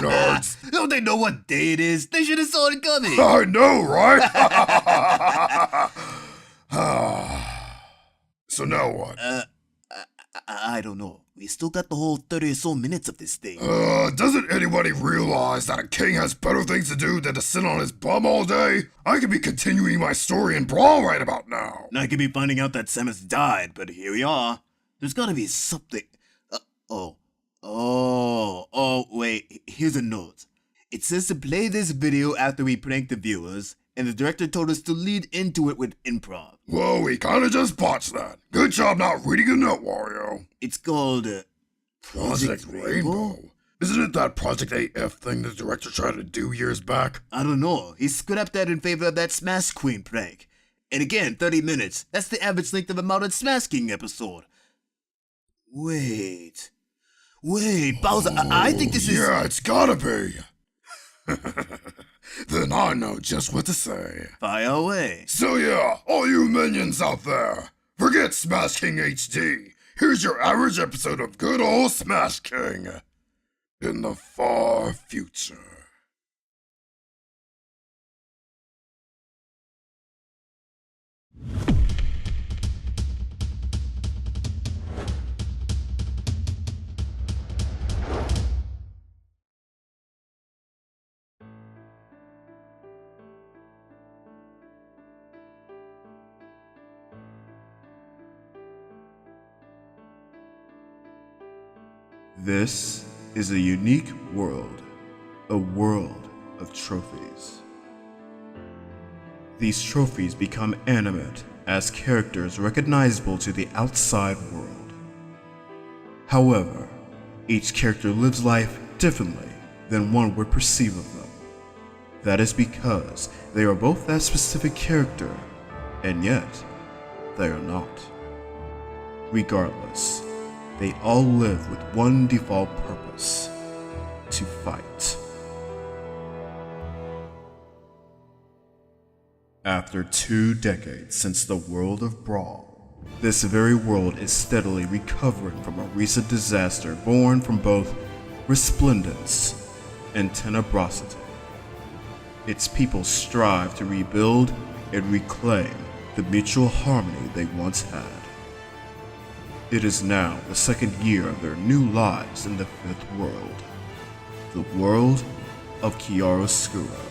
Nerds. Don't they know what day it is? They should have saw it coming. I know, right? So now what? I don't know. We still got the whole 30 or so minutes of this thing. Doesn't anybody realize that a king has better things to do than to sit on his bum all day? I could be continuing my story in Brawl right about now. I could be finding out that Samus died, but here we are. There's gotta be something. Wait, here's a note. It says to play this video after we prank the viewers, and the director told us to lead into it with improv. Whoa, we kinda just botched that. Good job not reading a note, Wario. It's called, Project Rainbow? Isn't it that Project AF thing the director tried to do years back? I don't know. He scrapped that in favor of that Smash Queen prank. And again, 30 minutes. That's the average length of a mounted Smash King episode. Wait, Bowser, I think this is... Yeah, it's gotta be. Then I know just what to say. Fire away. So yeah, all you minions out there, forget Smash King HD. Here's your average episode of good old Smash King. In the far future. This is a unique world, a world of trophies. These trophies become animate as characters recognizable to the outside world. However, each character lives life differently than one would perceive of them. That is because they are both that specific character, and yet they are not. Regardless, they all live with one default purpose: to fight. After 2 decades since the world of Brawl, this very world is steadily recovering from a recent disaster born from both resplendence and tenebrosity. Its people strive to rebuild and reclaim the mutual harmony they once had. It is now the 2nd year of their new lives in the 5th world, the world of Chiaroscuro.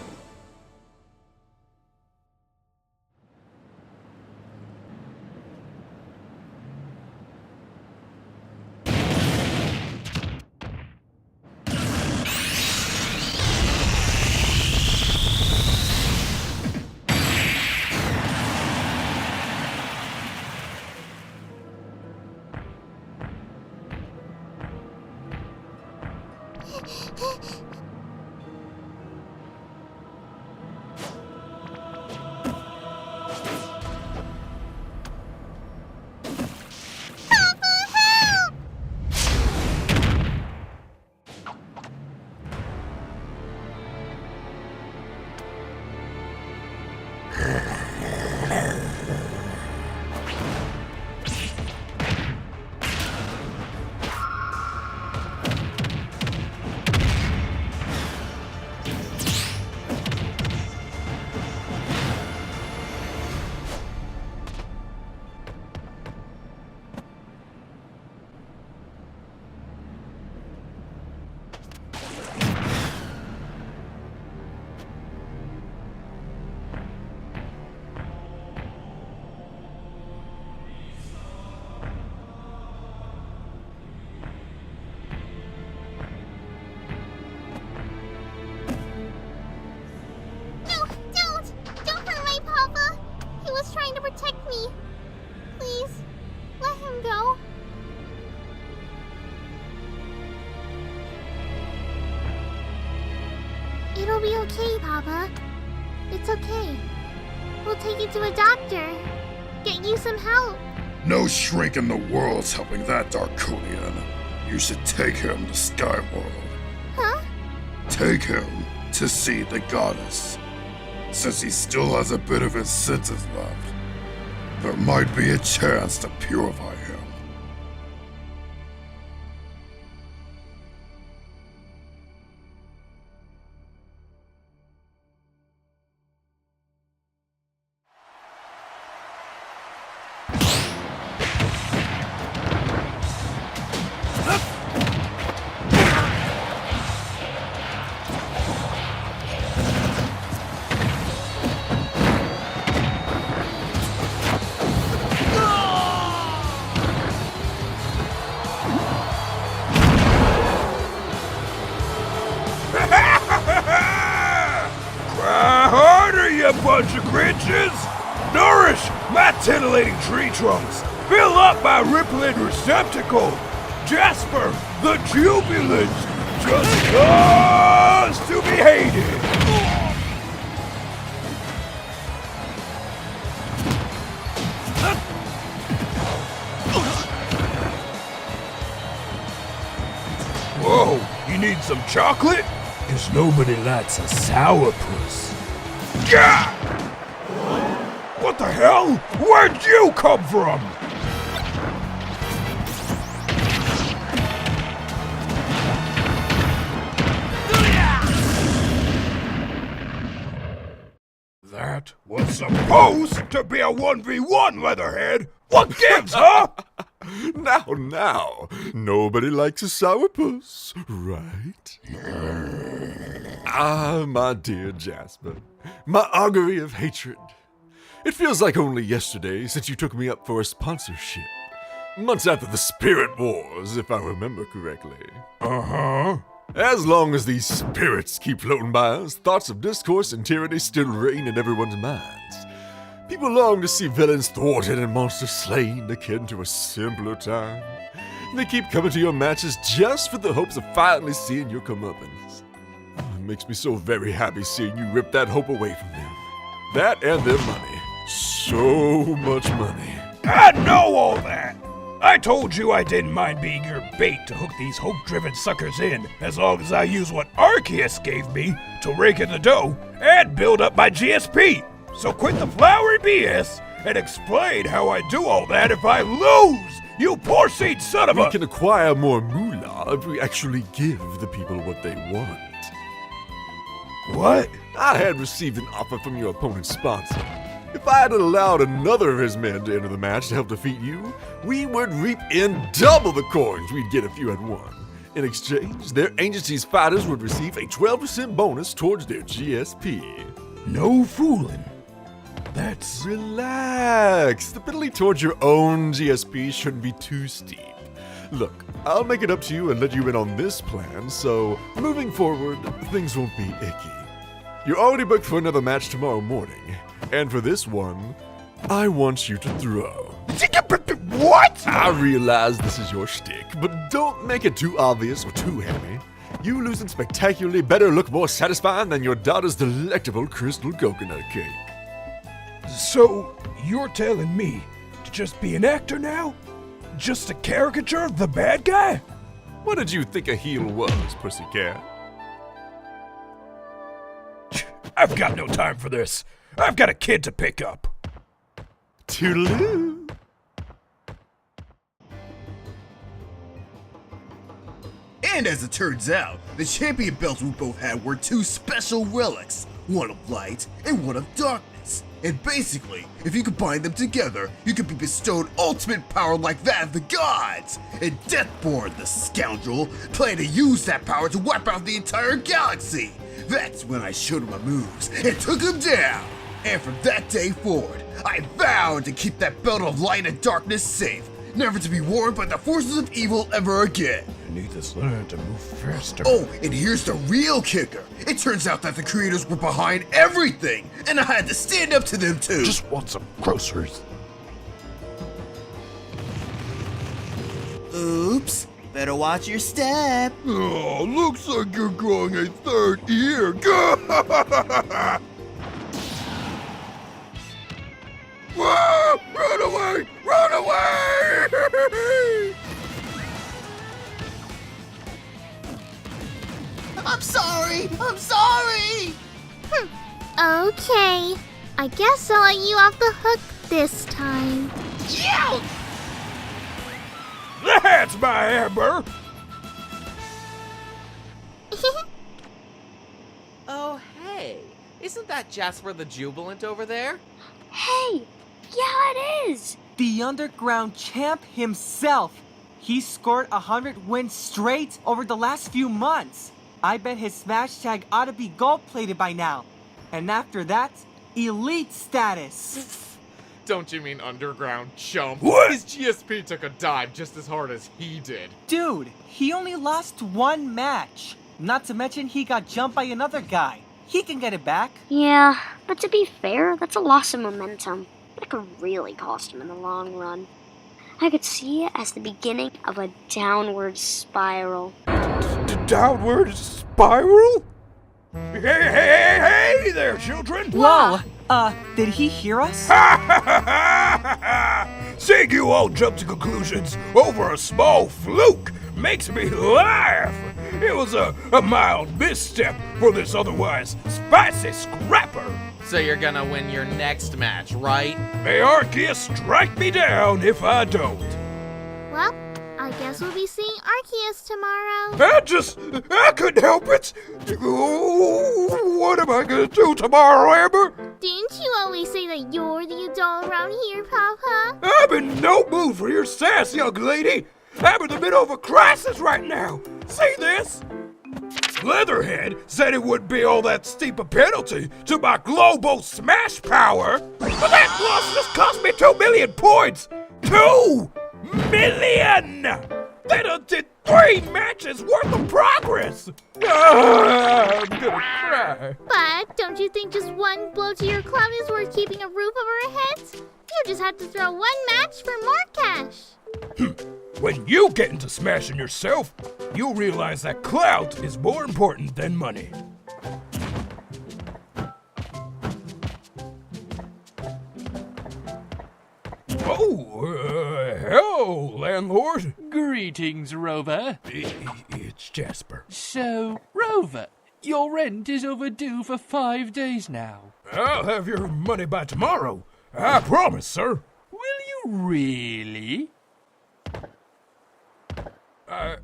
It'll be okay, Papa. It's okay. We'll take you to a doctor. Get you some help. No shrink in the world's helping that Darkonian. You should take him to Skyworld. Huh? Take him to see the goddess. Since he still has a bit of his senses left, there might be a chance to purify him. oscillating tree trunks. Fill up my rippling receptacle. Jasper, the jubilant, just cause to be hated. Whoa, you need some chocolate? Cause nobody likes a sourpuss. Yeah! What the hell? Where'd you come from? That was supposed to be a 1v1, Leatherhead! What gives, huh? Now, nobody likes a sourpuss, right? Ah, my dear Jasper, my augury of hatred. It feels like only yesterday since you took me up for a sponsorship. Months after the Spirit Wars, if I remember correctly. Uh-huh. As long as these spirits keep floating by us, thoughts of discourse and tyranny still reign in everyone's minds. People long to see villains thwarted and monsters slain, akin to a simpler time. They keep coming to your matches just for the hopes of finally seeing your comeuppance. It makes me so very happy seeing you rip that hope away from them. That and their money. So much money. I know all that! I told you I didn't mind being your bait to hook these hope-driven suckers in, as long as I use what Arceus gave me to rake in the dough and build up my GSP. So quit the flowery BS and explain how I do all that if I lose, you poor-seed son of a— We can acquire more moolah if we actually give the people what they want. What? I had received an offer from your opponent's sponsor. If I had allowed another of his men to enter the match to help defeat you, we would reap in double the coins we'd get if you had won. In exchange, their agency's fighters would receive a 12% bonus towards their GSP. No fooling. That's— Relax. The penalty towards your own GSP shouldn't be too steep. Look, I'll make it up to you and let you in on this plan, so moving forward, things won't be icky. You're already booked for another match tomorrow morning, and for this one, I want you to throw. What? I realize this is your shtick, but don't make it too obvious or too heavy. You losing spectacularly better look more satisfying than your daughter's delectable crystal coconut cake. So, you're telling me to just be an actor now? Just a caricature of the bad guy? What did you think a heel was, pussycat? I've got no time for this. I've got a kid to pick up. Toodaloo. And as it turns out, the champion belts we both had were two special relics, one of light and one of darkness. And basically, if you combine them together, you could be bestowed ultimate power like that of the gods. And Deathborn, the scoundrel, planned to use that power to wipe out the entire galaxy. That's when I showed him my moves and took him down. And from that day forward, I vowed to keep that belt of light and darkness safe, never to be worn by the forces of evil ever again. I need this learn to move faster. Oh, and here's the real kicker. It turns out that the creators were behind everything, and I had to stand up to them too. Just want some groceries. Oops. Better watch your step. Oh, looks like you're growing a third ear. Whoa! Run away! Run away! I'm sorry. I'm sorry. Okay. I guess I'll let you off the hook this time. That's my Amber! Oh, hey. Isn't that Jasper the Jubilant over there? Hey! Yeah, it is! The underground champ himself. He scored 100 wins straight over the last few months. I bet his smash tag ought to be gold-plated by now. And after that, elite status. Don't you mean underground chump? What? His GSP took a dive just as hard as he did. Dude, he only lost one match. Not to mention he got jumped by another guy. He can get it back. Yeah, but to be fair, that's a loss of momentum. That could really cost him in the long run. I could see it as the beginning of a downward spiral. Downward spiral? Hey there, children! Whoa! Did he hear us? Seeing you all jump to conclusions over a small fluke makes me laugh. It was a mild misstep for this otherwise spicy scrapper. So you're gonna win your next match, right? May Arceus strike me down if I don't. Well, I guess we'll be seeing Arceus tomorrow. I couldn't help it. What am I gonna do tomorrow, Amber? Didn't you always say that you're the adult around here, Papa? I'm in no mood for your sass, young lady. I'm in the middle of a crisis right now. See this? Leatherhead said it wouldn't be all that steep a penalty to my global smash power, but that loss just cost me 2 million points. 2 million! They done did 3 matches worth of progress. I'm gonna cry. But don't you think just one blow to your club is worth keeping a roof over our heads? You just have to throw one match for more cash. When you get into smashing yourself, you'll realize that clout is more important than money. Hello, landlord. Greetings, Rover. It's Jasper. So, Rover, your rent is overdue for 5 days now. I'll have your money by tomorrow. I promise, sir. Will you really? I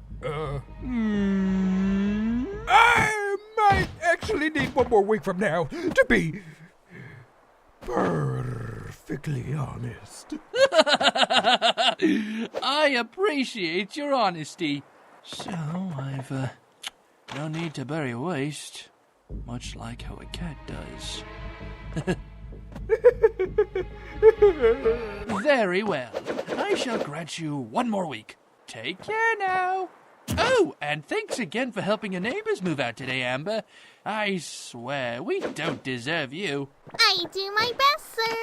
might actually need 1 more week from now to be perfectly honest. I appreciate your honesty. So, I've, no need to bury waste, much like how a cat does. Very well. I shall grant you 1 more week. Take care now. Oh, and thanks again for helping your neighbors move out today, Amber. I swear, we don't deserve you. I do my best, sir.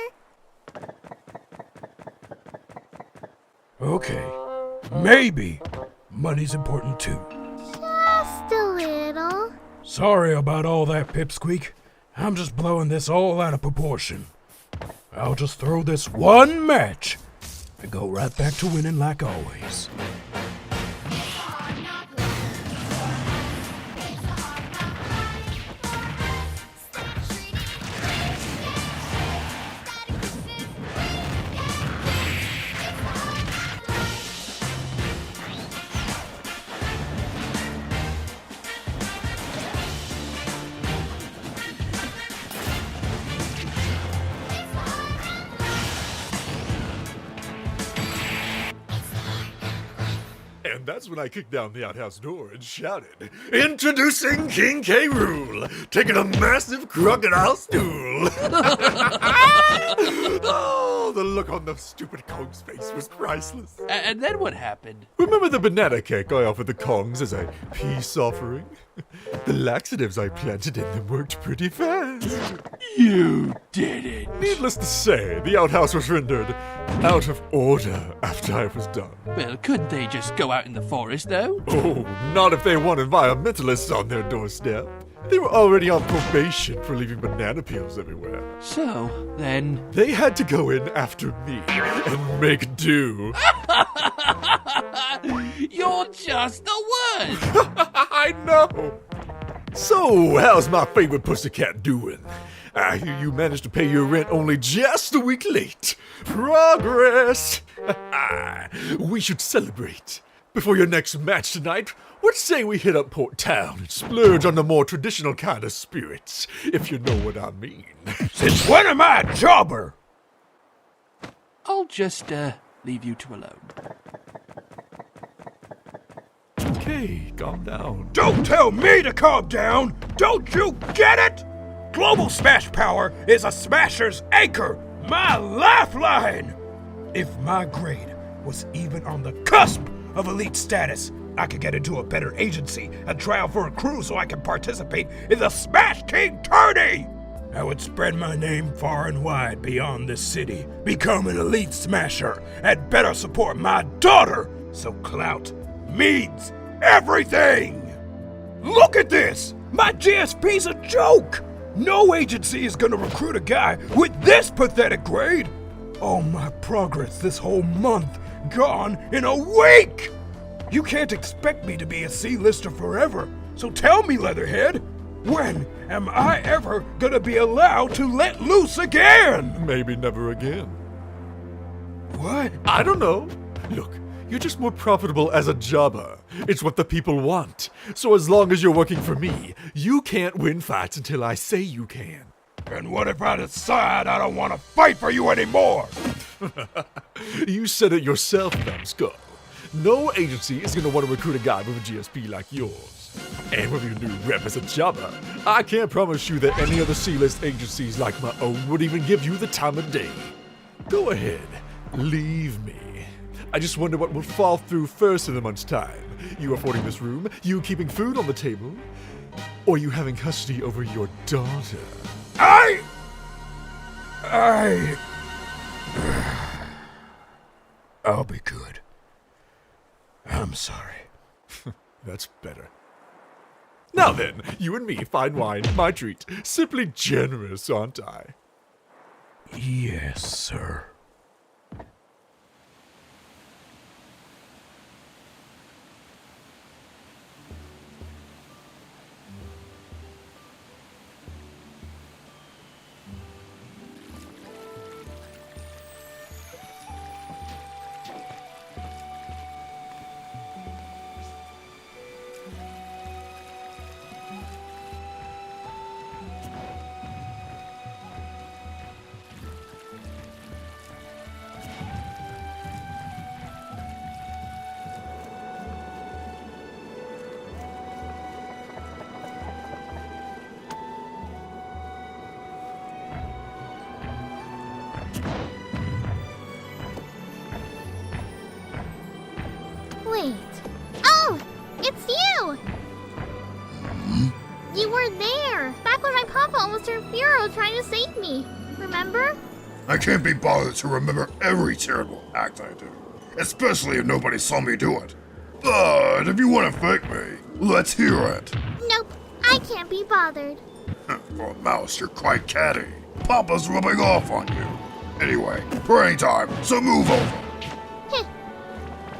Okay, maybe money's important too. Just a little. Sorry about all that, Pipsqueak. I'm just blowing this all out of proportion. I'll just throw this 1 match and go right back to winning like always. And that's when I kicked down the outhouse door and shouted, "Introducing King K. Rool, taking a massive crocodile stool." Oh, the look on the stupid Kong's face was priceless. And then what happened? Remember the banana cake I offered the Kongs as a peace offering? The laxatives I planted in them worked pretty fast. You did it. Needless to say, the outhouse was rendered out of order after I was done. Well, couldn't they just go out in the forest, though? Oh, not if they want environmentalists on their doorstep. They were already on probation for leaving banana peels everywhere. So, then... They had to go in after me and make do. You're just the worst! I know. So, how's my favorite pussycat doing? I hear you managed to pay your rent only just a week late. Progress! We should celebrate. Before your next match tonight, let's say we hit up Port Town and splurge on the more traditional kind of spirits, if you know what I mean. Since when am I a jobber? I'll just, leave you two alone. Okay, calm down. Don't tell me to calm down! Don't you get it? Global Smash Power is a Smasher's anchor, my lifeline! If my grade was even on the cusp of elite status, I could get into a better agency and try out for a crew so I can participate in the Smash King tourney! I would spread my name far and wide beyond this city, become an elite smasher, and better support my daughter, so clout means everything! Look at this! My GSP's a joke! No agency is gonna recruit a guy with this pathetic grade! All my progress this whole month gone in a week! You can't expect me to be a C-lister forever, so tell me, Leatherhead, when am I ever gonna be allowed to let loose again? Maybe never again. What? I don't know. Look, you're just more profitable as a jobber. It's what the people want. So as long as you're working for me, you can't win fights until I say you can. And what if I decide I don't want to fight for you anymore? You said it yourself, Numbskull. No agency is gonna want to recruit a guy with a GSP like yours. And with your new rep as a jobber, I can't promise you that any other C-list agencies like my own would even give you the time of day. Go ahead, leave me. I just wonder what will fall through first in a month's time. You affording this room, you keeping food on the table, or you having custody over your daughter. I'll be good. I'm sorry. That's better. Now then, you and me, fine wine, my treat. Simply generous, aren't I? Yes, sir. Wait. Oh! It's you! You were there! Back when my papa almost turned Furo trying to save me. Remember? I can't be bothered to remember every charitable act I do, especially if nobody saw me do it. But if you want to thank me, let's hear it. Nope. I can't be bothered. Oh, Mouse, you're quite catty. Papa's rubbing off on you. Anyway, praying time, so move over. Heh.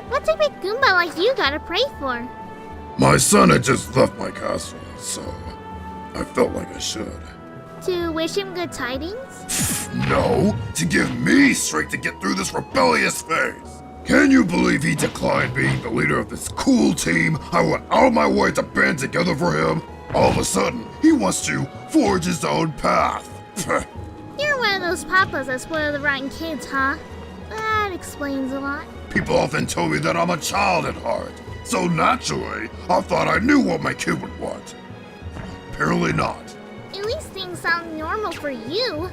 What's a big Goomba like you gotta pray for? My son had just left my castle, so I felt like I should. To wish him good tidings? No, to give me strength to get through this rebellious phase. Can you believe he declined being the leader of this cool team I went out of my way to band together for him? All of a sudden, he wants to forge his own path. You're one of those papas that spoil the rotten kids, huh? That explains a lot. People often tell me that I'm a child at heart, so naturally, I thought I knew what my kid would want. Apparently not. At least things sound normal for you.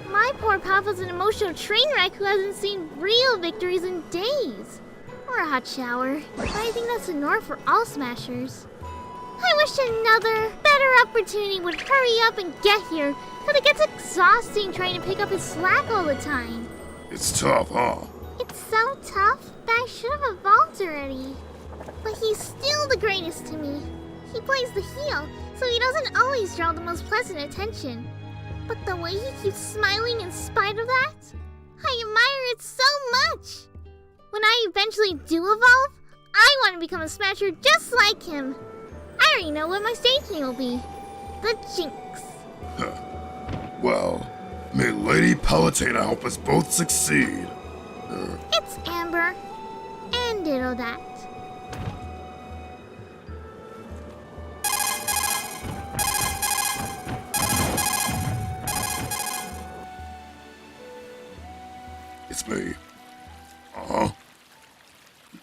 My poor papa's an emotional train wreck who hasn't seen real victories in days. Or a hot shower. But I think that's the norm for all smashers. I wish another, better opportunity would hurry up and get here, but it gets exhausting trying to pick up his slack all the time. It's tough, huh? It's so tough that I should have evolved already. But he's still the greatest to me. He plays the heel, so he doesn't always draw the most pleasant attention. But the way he keeps smiling in spite of that, I admire it so much. When I eventually do evolve, I want to become a smasher just like him. I already know what my stage name will be. The Jinx. Well, may Lady Palutena help us both succeed. It's Amber. And ditto that. It's me. Uh-huh.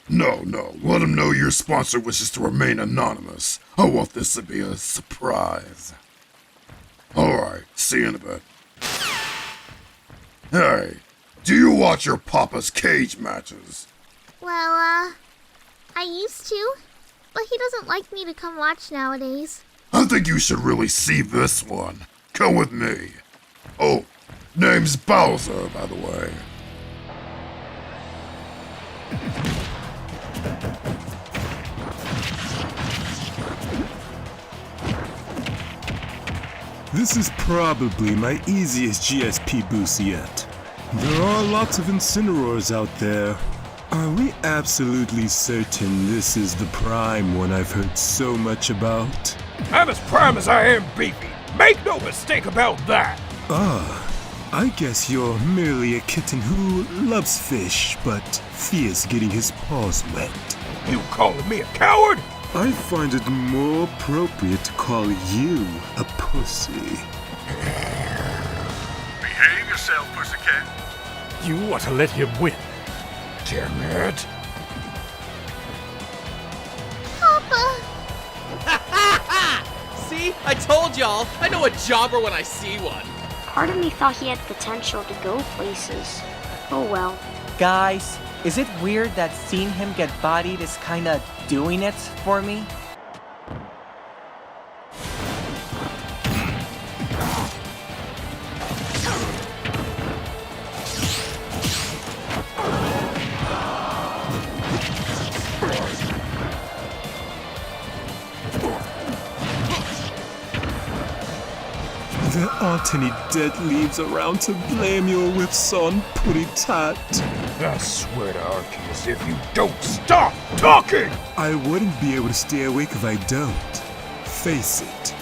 No, let him know your sponsor wishes to remain anonymous. I want this to be a surprise. Alright, see you in a bit. Hey, do you watch your papa's cage matches? Well, I used to, but he doesn't like me to come watch nowadays. I think you should really see this one. Come with me. Oh, name's Bowser, by the way. This is probably my easiest GSP boost yet. There are lots of Incineroars out there. Are we absolutely certain this is the prime one I've heard so much about? I'm as prime as I am beefy. Make no mistake about that. I guess you're merely a kitten who loves fish, but fears getting his paws wet. You calling me a coward? I find it more appropriate to call you a pussy. Behave yourself, pussycat. You want to let him win. Damn it. Papa! See? I told y'all! I know a jobber when I see one! Part of me thought he had potential to go places. Oh well. Guys, is it weird that seeing him get bodied is kinda doing it for me? There aren't any dead leaves around to blame your whips on, Putty Tat. I swear to Arceus, if you don't stop talking! I wouldn't be able to stay awake if I don't. Face it,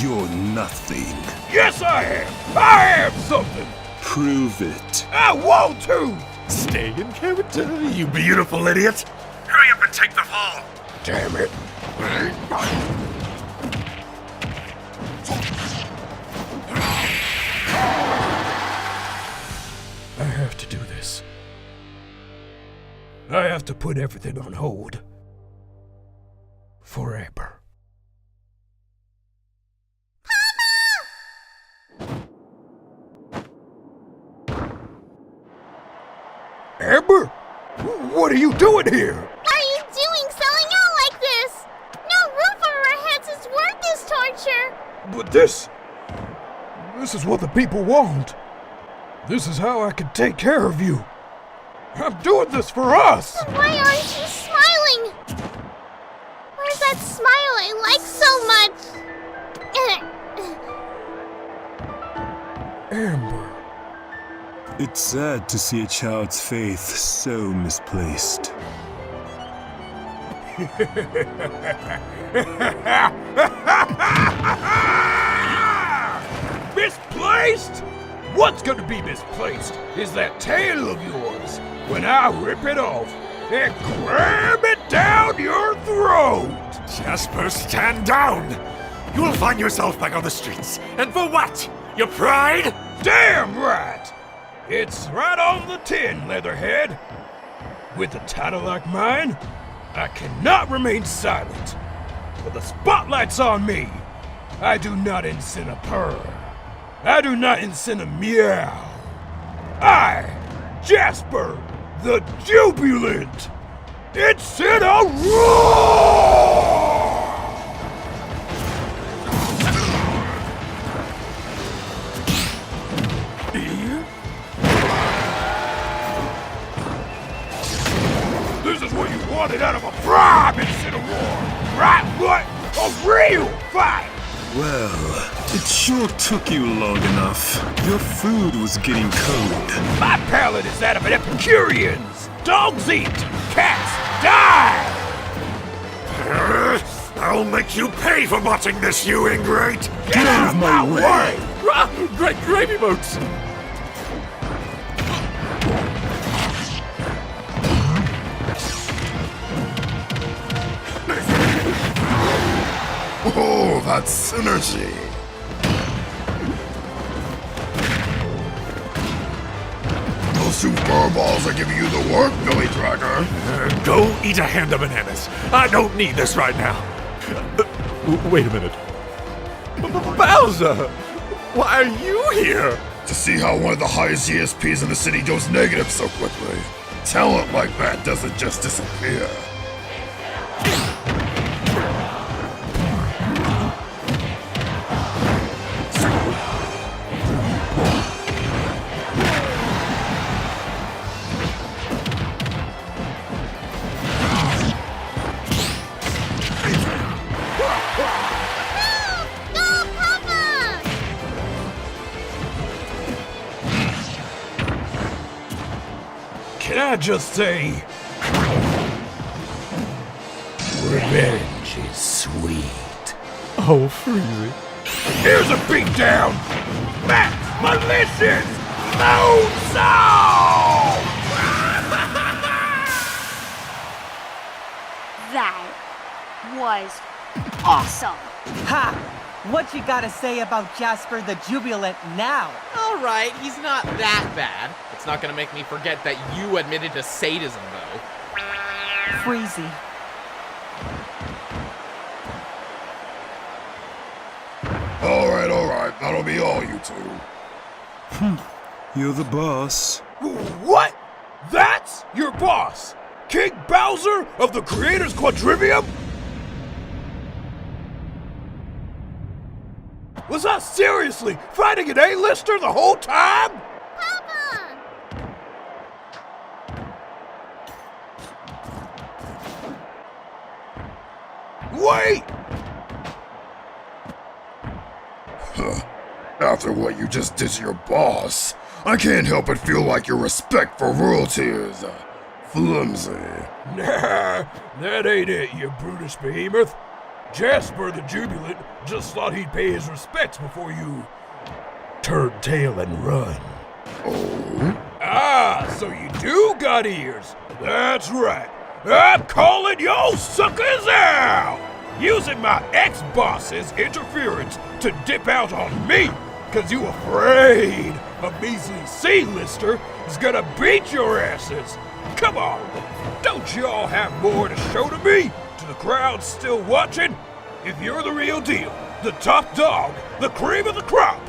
you're nothing. Yes, I am! I am something! Prove it. I want to! Stay in character, you beautiful idiot. Hurry up and take the fall. Damn it. I have to do this. I have to put everything on hold. Forever. Amber? What are you doing here? What are you doing selling out like this? No roof over our heads is worth this torture! But this is what the people want. This is how I can take care of you. I'm doing this for us. Why aren't you smiling? Where's that smile I like so much? Amber. It's sad to see a child's faith so misplaced. Misplaced? What's gonna be misplaced is that tail of yours when I rip it off and cram it down your throat. Jasper, stand down! You'll find yourself back on the streets. And for what? Your pride? Damn right! It's right on the tin, Leatherhead. With a title like mine, I cannot remain silent. But the spotlight's on me. I do not incent a purr. I do not incent a meow. I, Jasper, the Jubilant, incent a roar! This is what you wanted out of a bribe instead of war, right? What? A real fight! Well, it sure took you long enough. Your food was getting cold. My palate is that of an Epicurean's. Dogs eat, cats die! I'll make you pay for watching this, you ingrate! Get out of my way! Great gravy boats! Oh, that's synergy. Those two furballs are giving you the work, Billy Tracker. Go eat a hand of bananas. I don't need this right now. Wait a minute. Bowser! Why are you here? To see how one of the highest ESPs in the city goes negative so quickly. Talent like that doesn't just disappear. just say, revenge is sweet. Oh, Freezy. Here's a beatdown! Max Malicious Lone Soul! That was awesome. Ha! What you gotta say about Jasper the Jubilant now? Alright, he's not that bad. It's not gonna make me forget that you admitted to sadism, though. Freezy. Alright, that'll be all, you two. You're the boss. What? That's your boss? King Bowser of the Creators Quadrivium? Was I seriously fighting an A-lister the whole time? Papa! Wait! After what you just did to your boss, I can't help but feel like your respect for royalty is, flimsy. Nah, that ain't it, you brutish behemoth. Jasper the Jubilant just thought he'd pay his respects before you turn tail and run. Oh? Ah, so you do got ears. That's right. I'm calling yo suckers out! Using my ex-boss's interference to dip out on me, cause you afraid a measly C-lister is gonna beat your asses. Come on, don't y'all have more to show to me? To the crowd still watching? If you're the real deal, the top dog, the cream of the crop,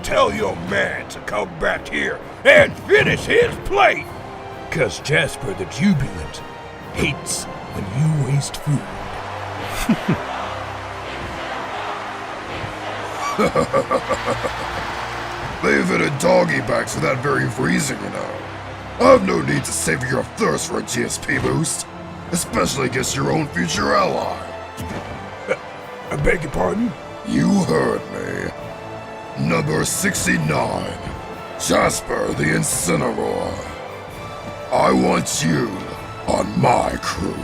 tell your man to come back here and finish his plate. Cause Jasper the Jubilant hates when you waste food. They've hit a doggy bags for that very reason, you know. I've no need to savor your thirst for a GSP boost, especially against your own future ally. I beg your pardon? You heard me. Number 69, Jasper the Incineroar. I want you on my crew.